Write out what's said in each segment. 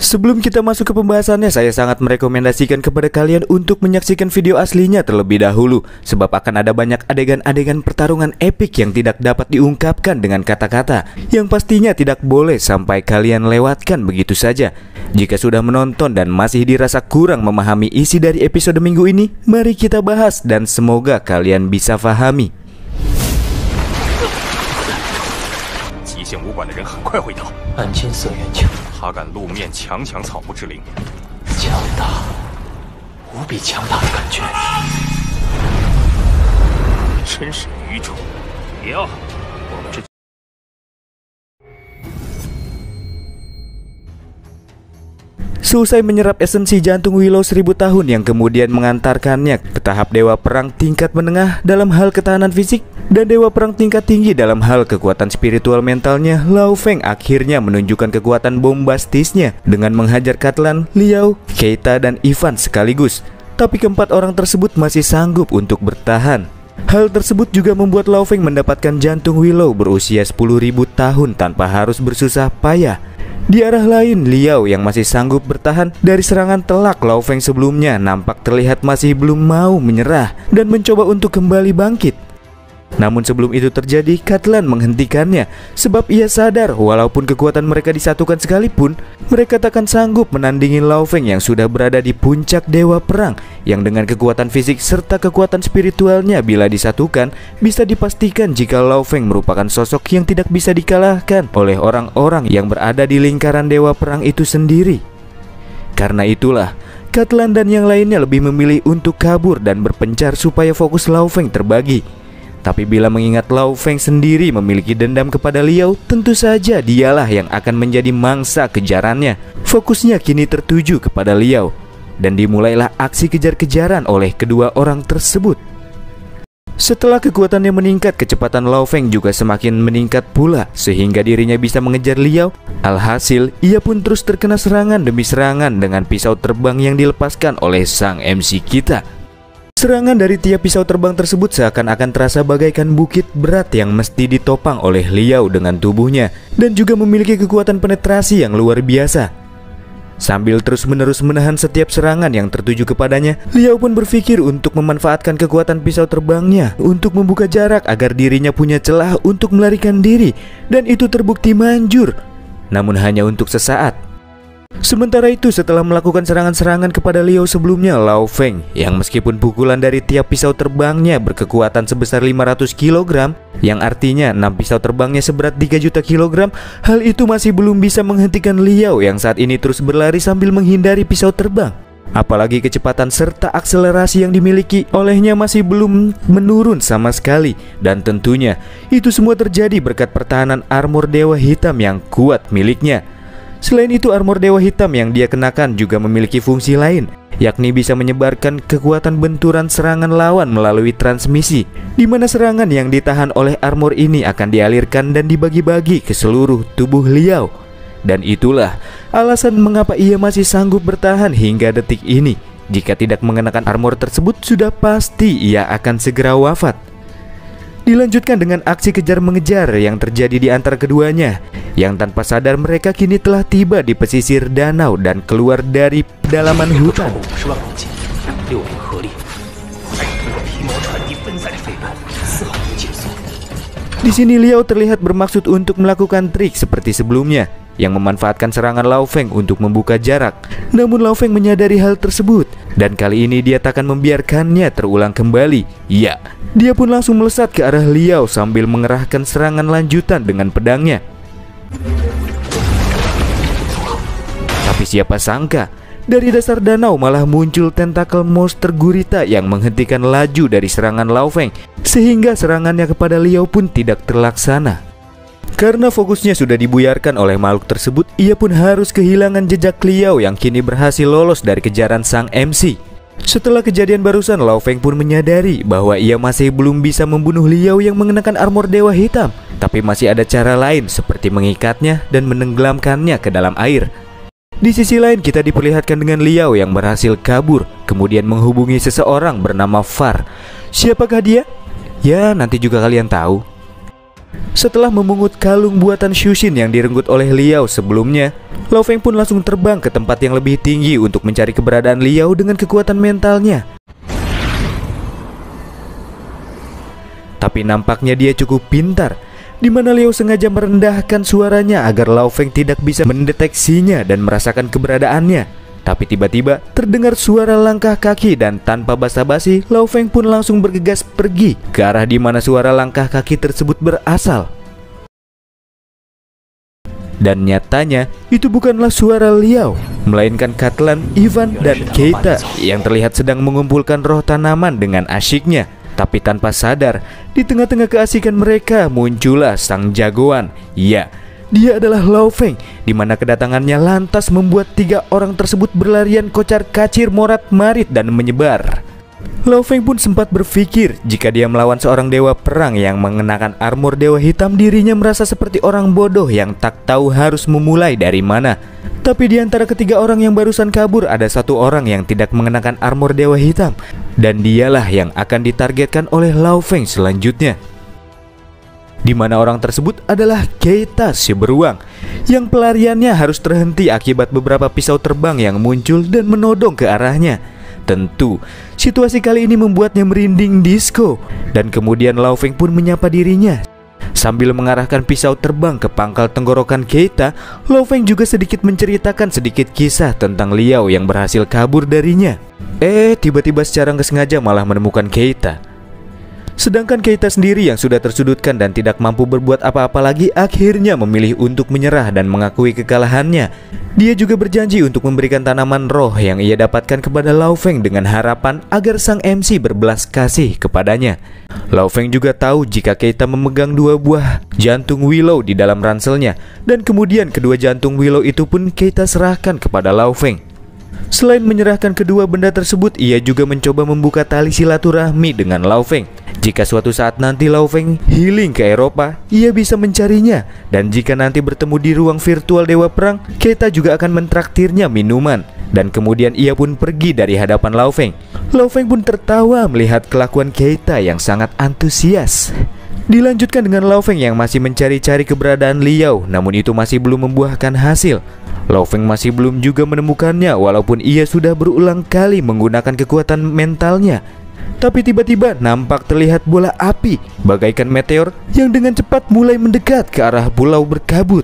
Sebelum kita masuk ke pembahasannya, saya sangat merekomendasikan kepada kalian untuk menyaksikan video aslinya terlebih dahulu, sebab akan ada banyak adegan-adegan pertarungan epik yang tidak dapat diungkapkan dengan kata-kata, yang pastinya tidak boleh sampai kalian lewatkan begitu saja. Jika sudah menonton dan masih dirasa kurang memahami isi dari episode minggu ini, mari kita bahas dan semoga kalian bisa pahami. 极限武馆的人很快会到，暗金色元球，他敢露面强抢草木之灵，强大，无比强大的感觉。真是愚蠢！别啊，我们这。 Selesai menyerap esensi jantung Willow 1000 tahun yang kemudian mengantarkannya ke tahap dewa perang tingkat menengah dalam hal ketahanan fisik dan dewa perang tingkat tinggi dalam hal kekuatan spiritual mentalnya, Lao Feng akhirnya menunjukkan kekuatan bombastisnya dengan menghajar Katlan, Liao, Keita, dan Ivan sekaligus. Tapi keempat orang tersebut masih sanggup untuk bertahan. Hal tersebut juga membuat Lao Feng mendapatkan jantung Willow berusia 10.000 tahun tanpa harus bersusah payah. Di arah lain, Liao yang masih sanggup bertahan dari serangan telak Lao Feng sebelumnya nampak terlihat masih belum mau menyerah dan mencoba untuk kembali bangkit. Namun sebelum itu terjadi, Katlan menghentikannya sebab ia sadar walaupun kekuatan mereka disatukan sekalipun, mereka takkan sanggup menandingi Lao Feng yang sudah berada di puncak dewa perang, yang dengan kekuatan fisik serta kekuatan spiritualnya bila disatukan, bisa dipastikan jika Lao Feng merupakan sosok yang tidak bisa dikalahkan oleh orang-orang yang berada di lingkaran dewa perang itu sendiri. Karena itulah, Katlan dan yang lainnya lebih memilih untuk kabur dan berpencar supaya fokus Lao Feng terbagi. Tapi bila mengingat Lao Feng sendiri memiliki dendam kepada Liao, tentu saja dialah yang akan menjadi mangsa kejarannya. Fokusnya kini tertuju kepada Liao, dan dimulailah aksi kejar-kejaran oleh kedua orang tersebut. Setelah kekuatannya meningkat, kecepatan Lao Feng juga semakin meningkat pula, sehingga dirinya bisa mengejar Liao. Alhasil, ia pun terus terkena serangan demi serangan dengan pisau terbang yang dilepaskan oleh sang MC kita. Serangan dari tiap pisau terbang tersebut seakan-akan terasa bagaikan bukit berat yang mesti ditopang oleh Liao dengan tubuhnya, dan juga memiliki kekuatan penetrasi yang luar biasa. Sambil terus-menerus menahan setiap serangan yang tertuju kepadanya, Liao pun berpikir untuk memanfaatkan kekuatan pisau terbangnya untuk membuka jarak agar dirinya punya celah untuk melarikan diri, dan itu terbukti manjur, namun hanya untuk sesaat. Sementara itu, setelah melakukan serangan-serangan kepada Liao sebelumnya, Lao Feng yang meskipun pukulan dari tiap pisau terbangnya berkekuatan sebesar 500 kg, yang artinya 6 pisau terbangnya seberat 3 juta kg, hal itu masih belum bisa menghentikan Liao yang saat ini terus berlari sambil menghindari pisau terbang. Apalagi kecepatan serta akselerasi yang dimiliki olehnya masih belum menurun sama sekali. Dan tentunya itu semua terjadi berkat pertahanan armor Dewa Hitam yang kuat miliknya. Selain itu, armor Dewa Hitam yang dia kenakan juga memiliki fungsi lain, yakni bisa menyebarkan kekuatan benturan serangan lawan melalui transmisi, di mana serangan yang ditahan oleh armor ini akan dialirkan dan dibagi-bagi ke seluruh tubuh Liao. Dan itulah alasan mengapa ia masih sanggup bertahan hingga detik ini. Jika tidak mengenakan armor tersebut, sudah pasti ia akan segera wafat. Dilanjutkan dengan aksi kejar-mengejar yang terjadi di antara keduanya, yang tanpa sadar mereka kini telah tiba di pesisir danau dan keluar dari pedalaman hutan. Di sini Liao terlihat bermaksud untuk melakukan trik seperti sebelumnya, yang memanfaatkan serangan Lao Feng untuk membuka jarak. Namun Lao Feng menyadari hal tersebut, dan kali ini dia takkan membiarkannya terulang kembali. Ya, dia pun langsung melesat ke arah Liao sambil mengerahkan serangan lanjutan dengan pedangnya. Tapi siapa sangka, dari dasar danau malah muncul tentakel monster gurita yang menghentikan laju dari serangan Lao Feng, sehingga serangannya kepada Liao pun tidak terlaksana. Karena fokusnya sudah dibuyarkan oleh makhluk tersebut, ia pun harus kehilangan jejak Liao yang kini berhasil lolos dari kejaran sang MC. Setelah kejadian barusan, Lao Feng pun menyadari bahwa ia masih belum bisa membunuh Liao yang mengenakan armor Dewa Hitam. Tapi masih ada cara lain seperti mengikatnya dan menenggelamkannya ke dalam air. Di sisi lain, kita diperlihatkan dengan Liao yang berhasil kabur, kemudian menghubungi seseorang bernama Far. Siapakah dia? Ya, nanti juga kalian tahu. Setelah memungut kalung buatan Shushin yang direnggut oleh Liao sebelumnya, Lao Feng pun langsung terbang ke tempat yang lebih tinggi untuk mencari keberadaan Liao dengan kekuatan mentalnya. Tapi nampaknya dia cukup pintar, di mana Liao sengaja merendahkan suaranya agar Lao Feng tidak bisa mendeteksinya dan merasakan keberadaannya. Tapi tiba-tiba terdengar suara langkah kaki dan tanpa basa-basi Lao Feng pun langsung bergegas pergi ke arah di mana suara langkah kaki tersebut berasal. Dan nyatanya itu bukanlah suara Liao, melainkan Katlan, Ivan, dan Keita yang terlihat sedang mengumpulkan roh tanaman dengan asyiknya. Tapi tanpa sadar, di tengah-tengah keasikan mereka muncullah sang jagoan. Ya, dia adalah Lao Feng, di mana kedatangannya lantas membuat 3 orang tersebut berlarian kocar-kacir, morat-marit, dan menyebar. Lao Feng pun sempat berpikir jika dia melawan seorang dewa perang yang mengenakan armor dewa hitam, dirinya merasa seperti orang bodoh yang tak tahu harus memulai dari mana. Tapi di antara ketiga orang yang barusan kabur ada 1 orang yang tidak mengenakan armor dewa hitam, dan dialah yang akan ditargetkan oleh Lao Feng selanjutnya. Di mana orang tersebut adalah Keita si beruang, yang pelariannya harus terhenti akibat beberapa pisau terbang yang muncul dan menodong ke arahnya. Tentu, situasi kali ini membuatnya merinding disco, dan kemudian Lao Feng pun menyapa dirinya. Sambil mengarahkan pisau terbang ke pangkal tenggorokan Keita, Lao Feng juga sedikit menceritakan sedikit kisah tentang Liao yang berhasil kabur darinya. Tiba-tiba secara nggak sengaja malah menemukan Keita. Sedangkan Keita sendiri yang sudah tersudutkan dan tidak mampu berbuat apa-apa lagi akhirnya memilih untuk menyerah dan mengakui kekalahannya. Dia juga berjanji untuk memberikan tanaman roh yang ia dapatkan kepada Lao Feng dengan harapan agar sang MC berbelas kasih kepadanya. Lao Feng juga tahu jika Keita memegang 2 buah jantung Willow di dalam ranselnya, dan kemudian kedua jantung Willow itu pun Keita serahkan kepada Lao Feng. Selain menyerahkan kedua benda tersebut, ia juga mencoba membuka tali silaturahmi dengan Lao Feng. Jika suatu saat nanti Lao Feng healing ke Eropa, ia bisa mencarinya. Dan jika nanti bertemu di ruang virtual Dewa Perang, Keita juga akan mentraktirnya minuman. Dan kemudian ia pun pergi dari hadapan Lao Feng. Lao Feng pun tertawa melihat kelakuan Keita yang sangat antusias. Dilanjutkan dengan Lao Feng yang masih mencari-cari keberadaan Liao, namun itu masih belum membuahkan hasil. Lao Feng masih belum juga menemukannya walaupun ia sudah berulang kali menggunakan kekuatan mentalnya. Tapi tiba-tiba nampak terlihat bola api bagaikan meteor yang dengan cepat mulai mendekat ke arah pulau berkabut.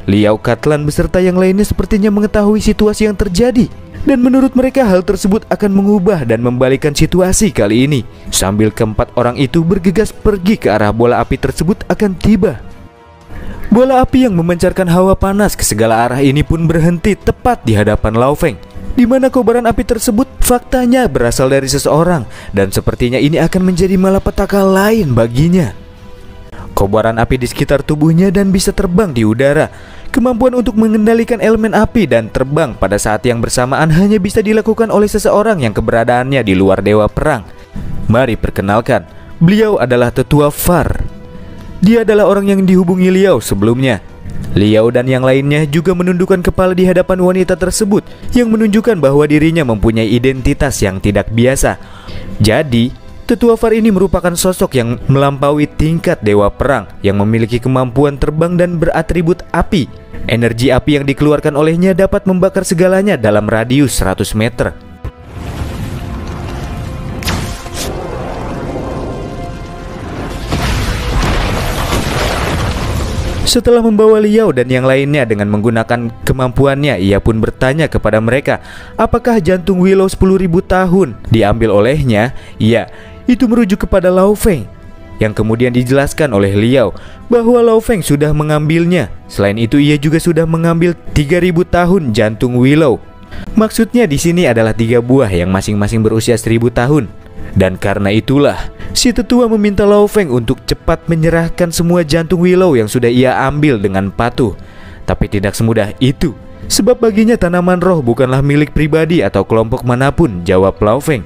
Liao, Katlan beserta yang lainnya sepertinya mengetahui situasi yang terjadi, dan menurut mereka hal tersebut akan mengubah dan membalikkan situasi kali ini. Sambil keempat orang itu bergegas pergi ke arah bola api tersebut akan tiba. Bola api yang memancarkan hawa panas ke segala arah ini pun berhenti tepat di hadapan Lao Feng, di mana kobaran api tersebut faktanya berasal dari seseorang, dan sepertinya ini akan menjadi malapetaka lain baginya. Kobaran api di sekitar tubuhnya dan bisa terbang di udara. Kemampuan untuk mengendalikan elemen api dan terbang pada saat yang bersamaan hanya bisa dilakukan oleh seseorang yang keberadaannya di luar Dewa Perang. Mari perkenalkan, beliau adalah Tetua Far. Dia adalah orang yang dihubungi Liao sebelumnya. Liao dan yang lainnya juga menundukkan kepala di hadapan wanita tersebut, yang menunjukkan bahwa dirinya mempunyai identitas yang tidak biasa. Jadi, Tetua Far ini merupakan sosok yang melampaui tingkat Dewa Perang, yang memiliki kemampuan terbang dan beratribut api. Energi api yang dikeluarkan olehnya dapat membakar segalanya dalam radius 100 meter. Setelah membawa Liao dan yang lainnya dengan menggunakan kemampuannya, ia pun bertanya kepada mereka, apakah jantung Willow 10.000 tahun diambil olehnya? Ya, itu merujuk kepada Lao Feng, yang kemudian dijelaskan oleh Liao bahwa Lao Feng sudah mengambilnya. Selain itu ia juga sudah mengambil 3.000 tahun jantung Willow. Maksudnya di sini adalah 3 buah yang masing-masing berusia 1.000 tahun. Dan karena itulah si tetua meminta Lao Feng untuk cepat menyerahkan semua jantung Willow yang sudah ia ambil dengan patuh. Tapi tidak semudah itu, sebab baginya tanaman roh bukanlah milik pribadi atau kelompok manapun, jawab Lao Feng.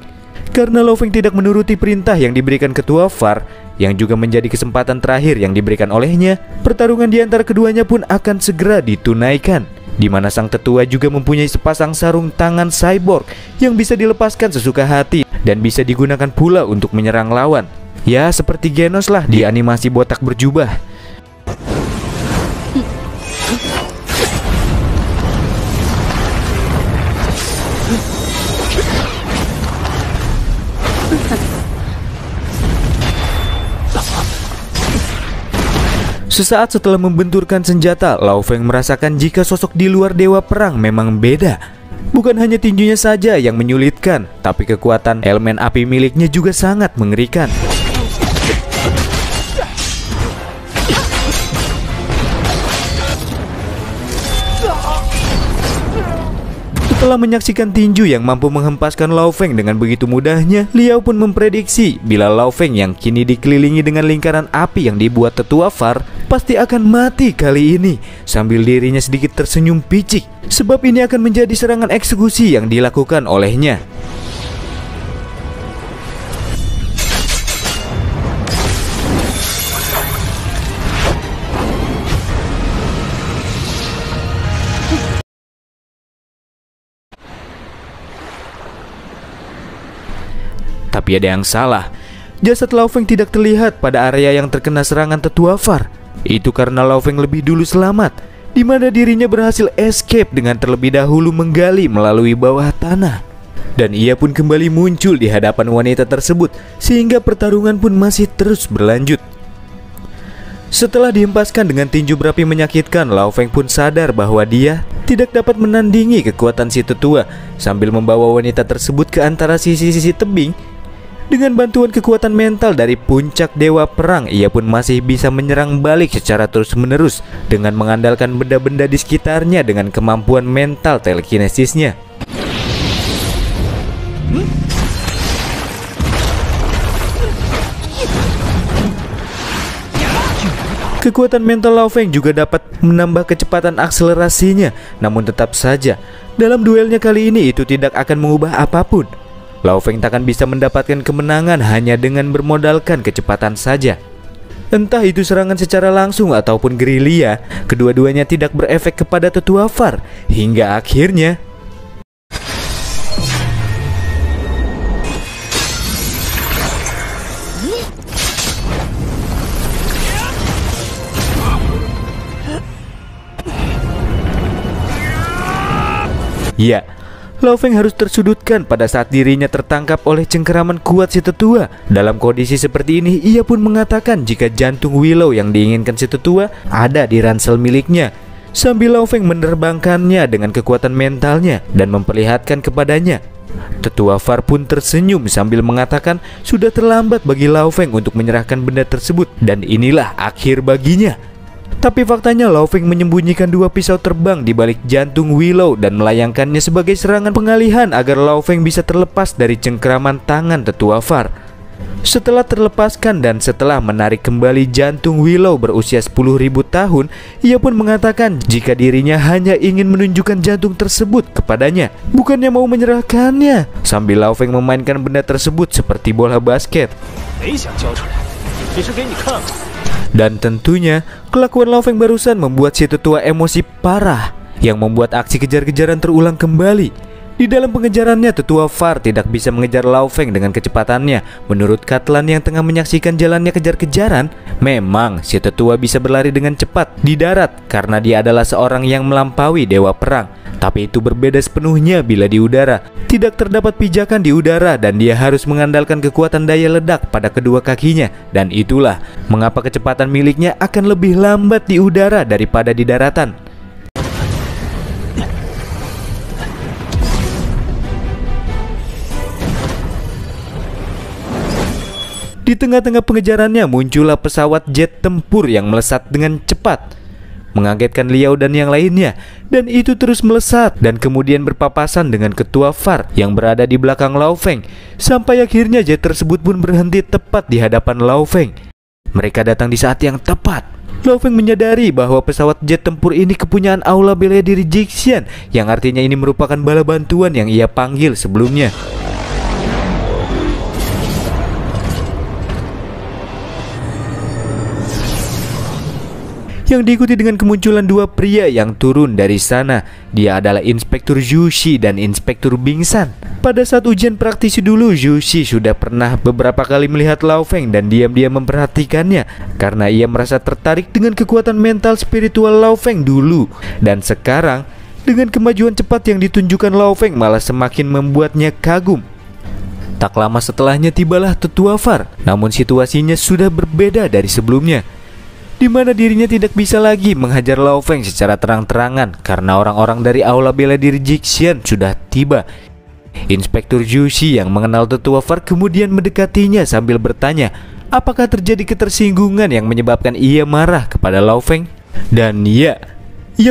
Karena Lao Feng tidak menuruti perintah yang diberikan Ketua Far, yang juga menjadi kesempatan terakhir yang diberikan olehnya, pertarungan di antara keduanya pun akan segera ditunaikan. di mana sang tetua juga mempunyai sepasang sarung tangan cyborg yang bisa dilepaskan sesuka hati dan bisa digunakan pula untuk menyerang lawan. Ya, seperti Genos lah di animasi botak berjubah. Sesaat setelah membenturkan senjata, Lao Feng merasakan jika sosok di luar dewa perang memang beda. Bukan hanya tinjunya saja yang menyulitkan, tapi kekuatan elemen api miliknya juga sangat mengerikan. Setelah menyaksikan tinju yang mampu menghempaskan Lao Feng dengan begitu mudahnya, Liao pun memprediksi bila Lao Feng yang kini dikelilingi dengan lingkaran api yang dibuat tetua Far pasti akan mati kali ini, sambil dirinya sedikit tersenyum picik, sebab ini akan menjadi serangan eksekusi yang dilakukan olehnya. Tapi ada yang salah. Jasad Lao Feng tidak terlihat pada area yang terkena serangan tetua Far. Itu karena Lao Feng lebih dulu selamat, di mana dirinya berhasil escape dengan terlebih dahulu menggali melalui bawah tanah. Dan ia pun kembali muncul di hadapan wanita tersebut, sehingga pertarungan pun masih terus berlanjut. Setelah dihempaskan dengan tinju berapi menyakitkan, Lao Feng pun sadar bahwa dia tidak dapat menandingi kekuatan si tetua, sambil membawa wanita tersebut ke antara sisi-sisi tebing. Dengan bantuan kekuatan mental dari puncak dewa perang, ia pun masih bisa menyerang balik secara terus-menerus dengan mengandalkan benda-benda di sekitarnya dengan kemampuan mental telekinesisnya. Kekuatan mental Lao Feng juga dapat menambah kecepatan akselerasinya, namun tetap saja dalam duelnya kali ini itu tidak akan mengubah apapun. Lao Feng takkan bisa mendapatkan kemenangan hanya dengan bermodalkan kecepatan saja. Entah itu serangan secara langsung ataupun gerilya, kedua-duanya tidak berefek kepada tetua Far, hingga akhirnya ya, Lao Feng harus tersudutkan pada saat dirinya tertangkap oleh cengkeraman kuat si tetua. Dalam kondisi seperti ini, ia pun mengatakan jika jantung Willow yang diinginkan si tetua ada di ransel miliknya. Sambil Lao Feng menerbangkannya dengan kekuatan mentalnya dan memperlihatkan kepadanya. Tetua Far pun tersenyum sambil mengatakan sudah terlambat bagi Lao Feng untuk menyerahkan benda tersebut, dan inilah akhir baginya. Tapi faktanya Lao Feng menyembunyikan dua pisau terbang di balik jantung Willow dan melayangkannya sebagai serangan pengalihan agar Lao Feng bisa terlepas dari cengkeraman tangan tetua Far. Setelah terlepaskan dan setelah menarik kembali jantung Willow berusia 10.000 tahun, ia pun mengatakan jika dirinya hanya ingin menunjukkan jantung tersebut kepadanya, bukannya mau menyerahkannya, sambil Lao Feng memainkan benda tersebut seperti bola basket. Dan tentunya kelakuan Lao Feng barusan membuat si tetua emosi parah, yang membuat aksi kejar-kejaran terulang kembali. Di dalam pengejarannya, tetua Far tidak bisa mengejar Lao Feng dengan kecepatannya. Menurut Katlan yang tengah menyaksikan jalannya kejar-kejaran, memang si tetua bisa berlari dengan cepat di darat karena dia adalah seorang yang melampaui dewa perang. Tapi itu berbeda sepenuhnya bila di udara. Tidak terdapat pijakan di udara dan dia harus mengandalkan kekuatan daya ledak pada kedua kakinya. Dan itulah mengapa kecepatan miliknya akan lebih lambat di udara daripada di daratan. Di tengah-tengah pengejarannya muncullah pesawat jet tempur yang melesat dengan cepat, mengagetkan Liao dan yang lainnya, dan itu terus melesat dan kemudian berpapasan dengan ketua Far yang berada di belakang Lao Feng, sampai akhirnya jet tersebut pun berhenti tepat di hadapan Lao Feng. Mereka datang di saat yang tepat. Lao Feng menyadari bahwa pesawat jet tempur ini kepunyaan aula bela diri Jixian, yang artinya ini merupakan bala bantuan yang ia panggil sebelumnya. yang diikuti dengan kemunculan dua pria yang turun dari sana. Dia adalah Inspektur Zhu dan Inspektur Bing Shan. Pada saat ujian praktisi dulu, Zhu sudah pernah beberapa kali melihat Lao Feng dan diam-diam memperhatikannya karena ia merasa tertarik dengan kekuatan mental spiritual Lao Feng dulu. Dan sekarang, dengan kemajuan cepat yang ditunjukkan Lao Feng malah semakin membuatnya kagum. Tak lama setelahnya tibalah Tetua Far, namun situasinya sudah berbeda dari sebelumnya, di mana dirinya tidak bisa lagi menghajar Lao Feng secara terang-terangan karena orang-orang dari aula bela diri Jixian sudah tiba. Inspektur Zhu yang mengenal Tetua Far kemudian mendekatinya sambil bertanya apakah terjadi ketersinggungan yang menyebabkan ia marah kepada Lao Feng. Dan ia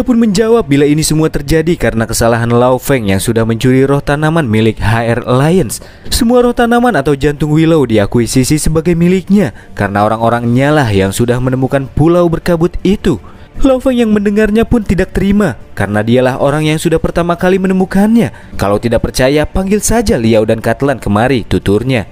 pun menjawab bila ini semua terjadi karena kesalahan Lao Feng yang sudah mencuri roh tanaman milik HR Alliance. Semua roh tanaman atau jantung Willow diakuisisi sebagai miliknya karena orang-orangnya lah yang sudah menemukan pulau berkabut itu. Lao Feng yang mendengarnya pun tidak terima karena dialah orang yang sudah pertama kali menemukannya. Kalau tidak percaya, panggil saja Liao dan Katlan kemari, tuturnya.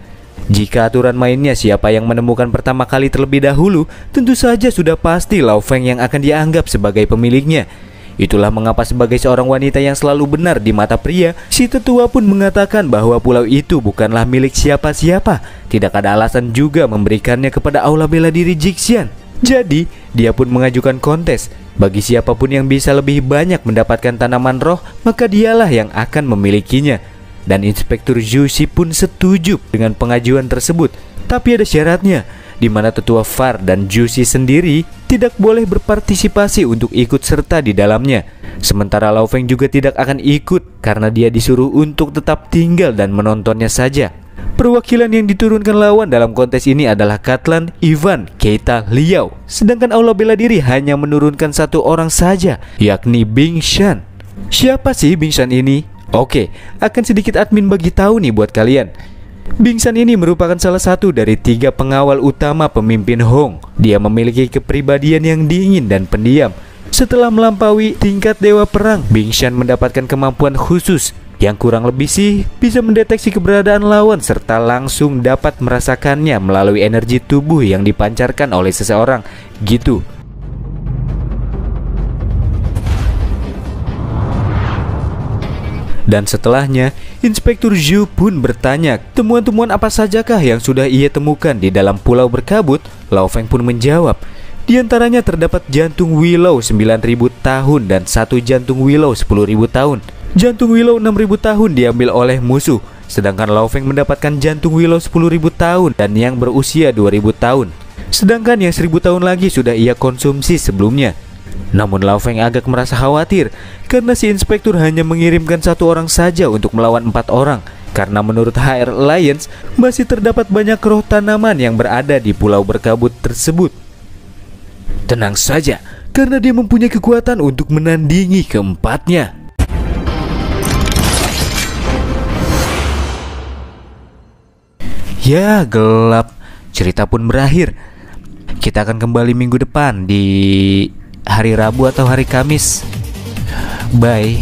Jika aturan mainnya siapa yang menemukan pertama kali terlebih dahulu, tentu saja sudah pasti Lao Feng yang akan dianggap sebagai pemiliknya. Itulah mengapa sebagai seorang wanita yang selalu benar di mata pria, si tetua pun mengatakan bahwa pulau itu bukanlah milik siapa-siapa. Tidak ada alasan juga memberikannya kepada aula bela diri Jixian. Jadi, dia pun mengajukan kontes. Bagi siapapun yang bisa lebih banyak mendapatkan tanaman roh, maka dialah yang akan memilikinya. Dan Inspektur Zhu pun setuju dengan pengajuan tersebut. Tapi ada syaratnya, di mana Tetua Far dan Zhu sendiri tidak boleh berpartisipasi untuk ikut serta di dalamnya. Sementara Lao Feng juga tidak akan ikut karena dia disuruh untuk tetap tinggal dan menontonnya saja. Perwakilan yang diturunkan lawan dalam kontes ini adalah Katlan, Ivan, Keita, Liao. Sedangkan aula bela diri hanya menurunkan satu orang saja, yakni Bing Shan. Siapa sih Bing Shan ini? Oke, akan sedikit admin bagi tahu nih buat kalian. Bing Shan ini merupakan salah satu dari 3 pengawal utama pemimpin Hong. Dia memiliki kepribadian yang dingin dan pendiam. Setelah melampaui tingkat dewa perang, Bing Shan mendapatkan kemampuan khusus yang kurang lebih sih bisa mendeteksi keberadaan lawan serta langsung dapat merasakannya melalui energi tubuh yang dipancarkan oleh seseorang, gitu. Dan setelahnya, Inspektur Zhu pun bertanya temuan-temuan apa sajakah yang sudah ia temukan di dalam pulau berkabut. Lao Feng pun menjawab, di antaranya terdapat jantung Willow 9.000 tahun dan satu jantung Willow 10.000 tahun. Jantung Willow 6.000 tahun diambil oleh musuh, sedangkan Lao Feng mendapatkan jantung Willow 10.000 tahun dan yang berusia 2.000 tahun. Sedangkan yang 1.000 tahun lagi sudah ia konsumsi sebelumnya. Namun Lao Feng agak merasa khawatir karena si inspektur hanya mengirimkan satu orang saja untuk melawan 4 orang. Karena menurut HR Alliance masih terdapat banyak roh tanaman yang berada di pulau berkabut tersebut. Tenang saja, karena dia mempunyai kekuatan untuk menandingi keempatnya. Ya, gelap. Cerita pun berakhir. Kita akan kembali minggu depan di hari Rabu atau hari Kamis. Bye.